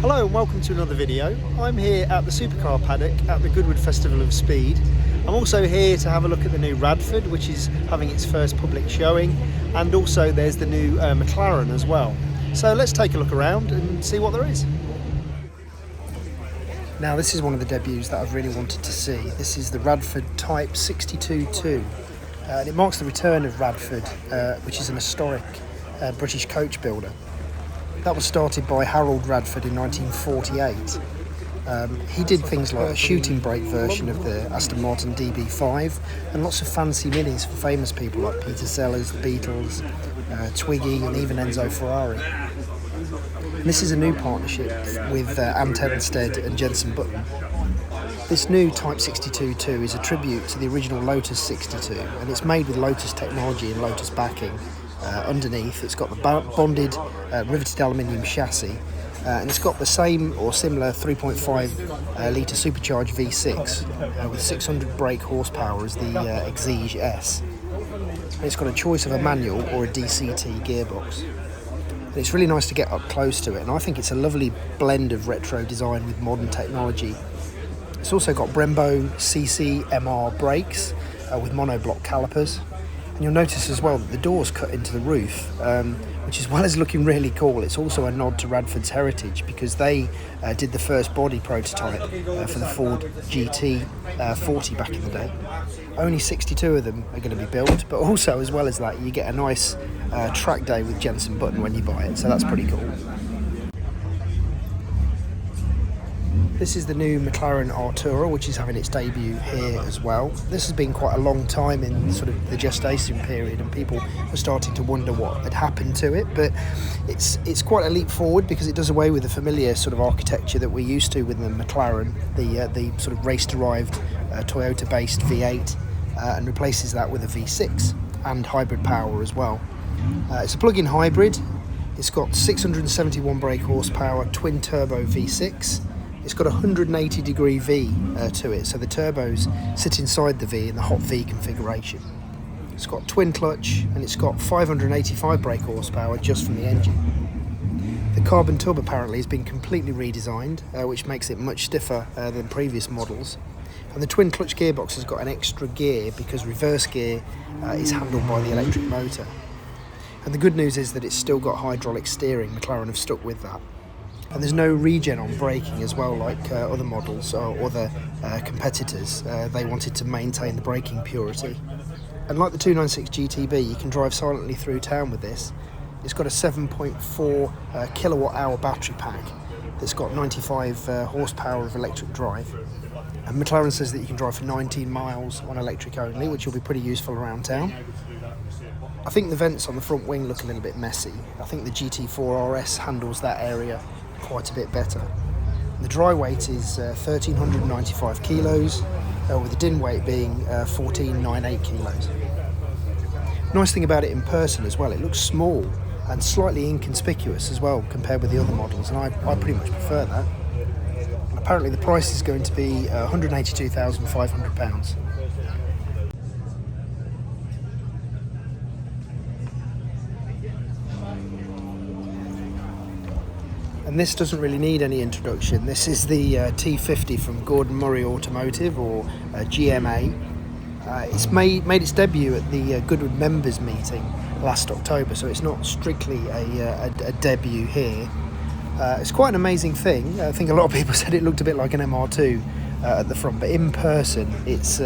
Hello and welcome to another video. I'm here at the supercar paddock at the Goodwood Festival of Speed. I'm also here to have a look at the new Radford, which is having its first public showing, and also there's the new McLaren as well. So let's take a look around and see what there is. Now this is one of the debuts that I've really wanted to see. This is the Radford Type 62.2 and it marks the return of Radford, which is an historic British coach builder. That was started by Harold Radford in 1948. He did things like a shooting brake version of the Aston Martin DB5 and lots of fancy minis for famous people like Peter Sellers, the Beatles, Twiggy and even Enzo Ferrari. And this is a new partnership with Ant Enstead and Jenson Button. This new Type 62.2 is a tribute to the original Lotus 62 and it's made with Lotus technology and Lotus backing. Underneath it's got the bonded riveted aluminium chassis and it's got the same or similar 3.5 litre supercharged V6 with 600 brake horsepower as the Exige S. And it's got a choice of a manual or a DCT gearbox. And it's really nice to get up close to it, and I think it's a lovely blend of retro design with modern technology. It's also got Brembo CC-MR brakes with monoblock calipers. And you'll notice as well that the door's cut into the roof, which as well as looking really cool, it's also a nod to Radford's heritage because they did the first body prototype for the Ford GT40 back in the day. Only 62 of them are going to be built, but also as well as that you get a nice track day with Jenson Button when you buy it, so that's pretty cool. This is the new McLaren Artura, which is having its debut here as well. This has been quite a long time in sort of the gestation period and people were starting to wonder what had happened to it, but it's quite a leap forward because it does away with the familiar sort of architecture that we're used to with the McLaren, the sort of race-derived Toyota-based V8 and replaces that with a V6 and hybrid power as well. It's a plug-in hybrid. It's got 671 brake horsepower, twin-turbo V6. It's got a 180-degree V to it, so the turbos sit inside the V in the hot V configuration. It's got twin clutch and it's got 585 brake horsepower just from the engine. The carbon tub apparently has been completely redesigned, which makes it much stiffer than previous models. And the twin clutch gearbox has got an extra gear because reverse gear is handled by the electric motor. And the good news is that it's still got hydraulic steering. McLaren have stuck with that. And there's no regen on braking as well, like other models or other competitors. They wanted to maintain the braking purity. And like the 296 GTB, you can drive silently through town with this. It's got a 7.4 kilowatt hour battery pack that's got 95 horsepower of electric drive. And McLaren says that you can drive for 19 miles on electric only, which will be pretty useful around town. I think the vents on the front wing look a little bit messy. I think the GT4 RS handles that area quite a bit better. The dry weight is 1,395 kilos, with the din weight being 1,498 kilos. Nice thing about it in person as well, it looks small and slightly inconspicuous as well compared with the other models, and I pretty much prefer that. And apparently the price is going to be £182,500. And this doesn't really need any introduction. This is the T50 from Gordon Murray Automotive, or GMA. It's made its debut at the Goodwood members meeting last October, so it's not strictly a debut here. It's quite an amazing thing. I think a lot of people said it looked a bit like an MR2 at the front, but in person it's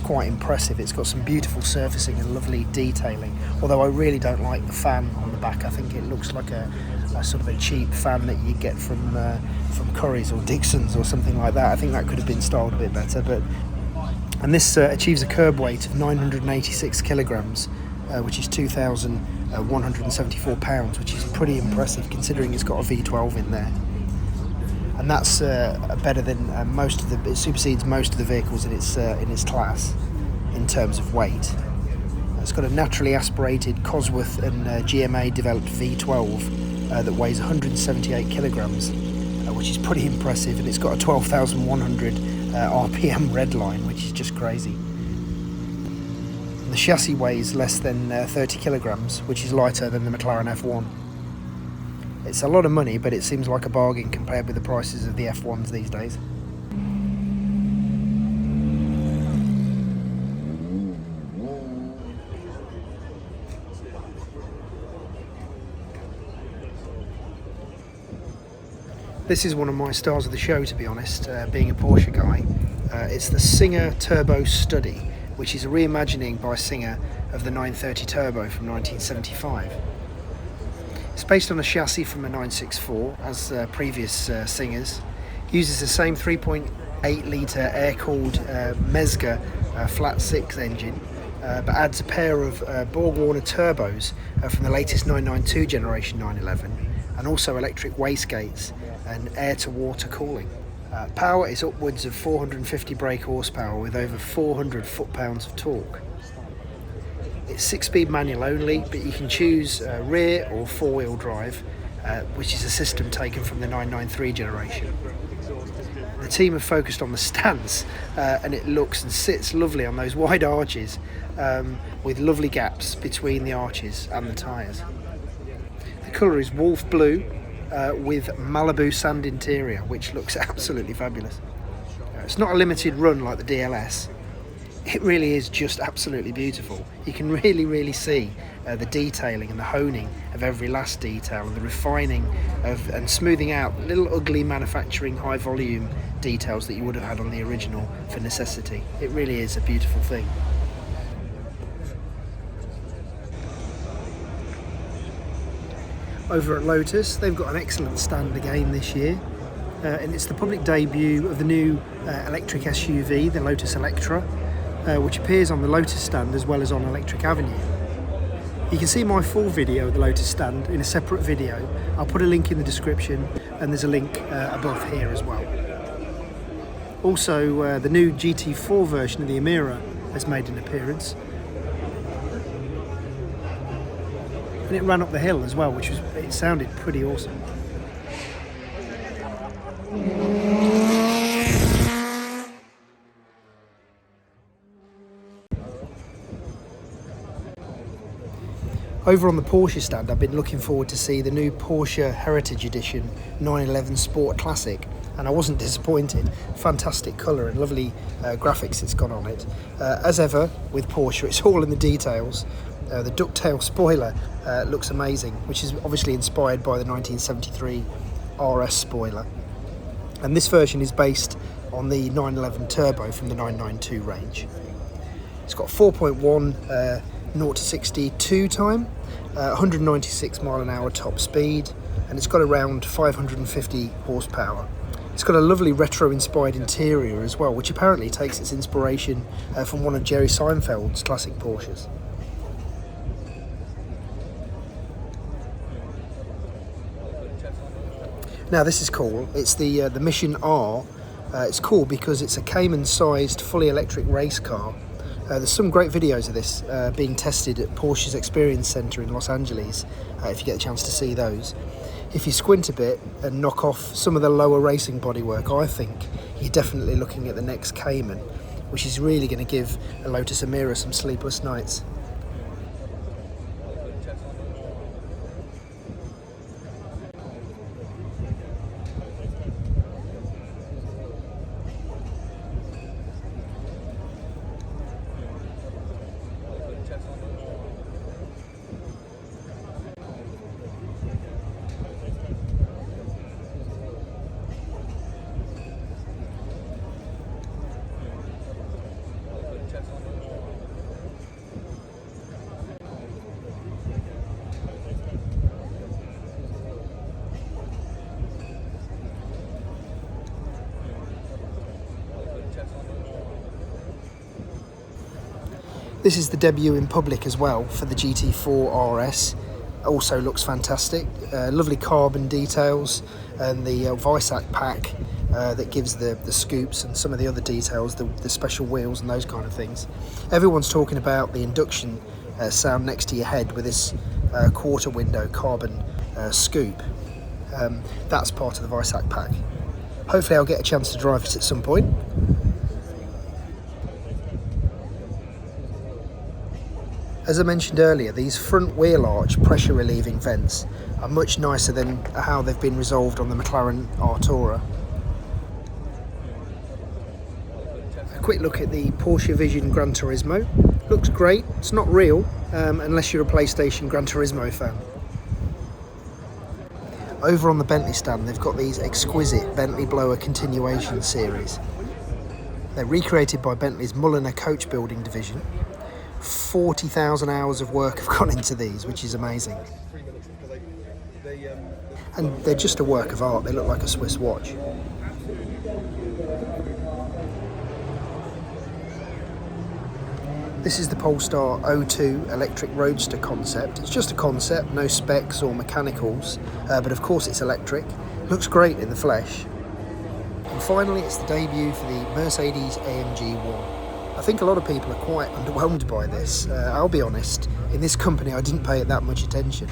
quite impressive. It's got some beautiful surfacing and lovely detailing, although I really don't like the fan on the back. I think it looks like a sort of a cheap fan that you get from Curry's or Dixon's or something like that. I think that could have been styled a bit better. And this achieves a curb weight of 986 kilograms, which is 2,174 pounds, which is pretty impressive considering it's got a V12 in there. And that's better than it supersedes most of the vehicles in its class in terms of weight. It's got a naturally aspirated Cosworth and GMA developed V12 that weighs 178 kilograms, which is pretty impressive, and it's got a 12,100 RPM redline, which is just crazy. The chassis weighs less than 30 kilograms, which is lighter than the McLaren F1. It's a lot of money, but it seems like a bargain compared with the prices of the F1s these days. This is one of my stars of the show, to be honest, being a Porsche guy. It's the Singer Turbo Study, which is a reimagining by Singer of the 930 Turbo from 1975. It's based on a chassis from a 964, as previous Singers. Uses the same 3.8 litre air-cooled Mezger flat 6 engine, but adds a pair of Borg-Warner turbos from the latest 992 generation 911, and also electric wastegates and air-to-water cooling. Power is upwards of 450 brake horsepower with over 400 foot-pounds of torque. It's 6-speed manual only, but you can choose rear or 4-wheel drive, which is a system taken from the 993 generation. The team have focused on the stance, and it looks and sits lovely on those wide arches, with lovely gaps between the arches and the tyres. The colour is wolf blue with Malibu sand interior, which looks absolutely fabulous. It's not a limited run like the DLS. It really is just absolutely beautiful. You can really see the detailing and the honing of every last detail, and the refining of and smoothing out little ugly manufacturing high volume details that you would have had on the original for necessity. It really is a beautiful thing. Over at Lotus, they've got an excellent stand again this year, and it's the public debut of the new electric SUV, the Lotus Electre, which appears on the Lotus stand as well as on Electric Avenue. You can see my full video of the Lotus stand in a separate video. I'll put a link in the description, and there's a link above here as well. Also, the new GT4 version of the Amira has made an appearance. And it ran up the hill as well, it sounded pretty awesome. Over on the Porsche stand, I've been looking forward to see the new Porsche Heritage Edition 911 Sport Classic, and I wasn't disappointed. Fantastic colour and lovely graphics it's got on it. As ever with Porsche, it's all in the details. The ducktail spoiler looks amazing, which is obviously inspired by the 1973 RS spoiler. And this version is based on the 911 Turbo from the 992 range. It's got 4.1 0 to 62 time, 196 mile an hour top speed, and it's got around 550 horsepower. It's got a lovely retro-inspired interior as well, which apparently takes its inspiration from one of Jerry Seinfeld's classic Porsches. Now this is cool. It's the Mission R. It's cool because it's a Cayman-sized, fully electric race car. There's some great videos of this being tested at Porsche's Experience Centre in Los Angeles, if you get a chance to see those. If you squint a bit and knock off some of the lower racing bodywork, I think you're definitely looking at the next Cayman, which is really going to give a Lotus Amira some sleepless nights. This is the debut in public as well for the GT4 RS. Also looks fantastic. Lovely carbon details, and the Visac pack that gives the scoops and some of the other details, the special wheels and those kind of things. Everyone's talking about the induction sound next to your head with this quarter window carbon scoop. That's part of the Visac pack. Hopefully I'll get a chance to drive it at some point. As I mentioned earlier, these front wheel arch pressure relieving vents are much nicer than how they've been resolved on the McLaren Artura. A quick look at the Porsche Vision Gran Turismo. Looks great. It's not real unless you're a PlayStation Gran Turismo fan. Over on the Bentley stand, they've got these exquisite Bentley blower continuation series. They're recreated by Bentley's Mulliner coach building division. 40,000 hours of work have gone into these, which is amazing. And they're just a work of art. They look like a Swiss watch. This is the Polestar 02 electric roadster concept. It's just a concept, no specs or mechanicals, but of course it's electric. Looks great in the flesh. And finally, it's the debut for the Mercedes AMG 1. I think a lot of people are quite underwhelmed by this. I'll be honest, in this company I didn't pay it that much attention.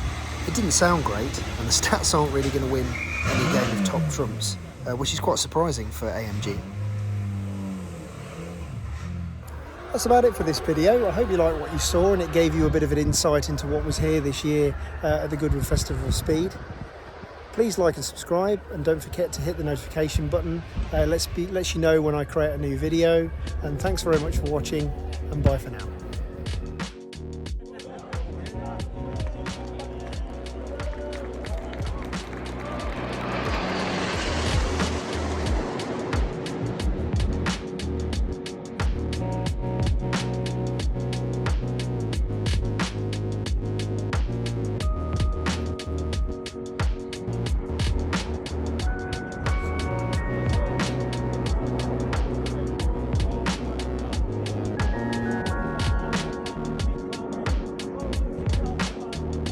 It didn't sound great, and the stats aren't really going to win any game of top trumps, which is quite surprising for AMG. That's about it for this video. I hope you liked what you saw and it gave you a bit of an insight into what was here this year at the Goodwood Festival of Speed. Please like and subscribe, and don't forget to hit the notification button. Lets you know when I create a new video. And thanks very much for watching, and bye for now.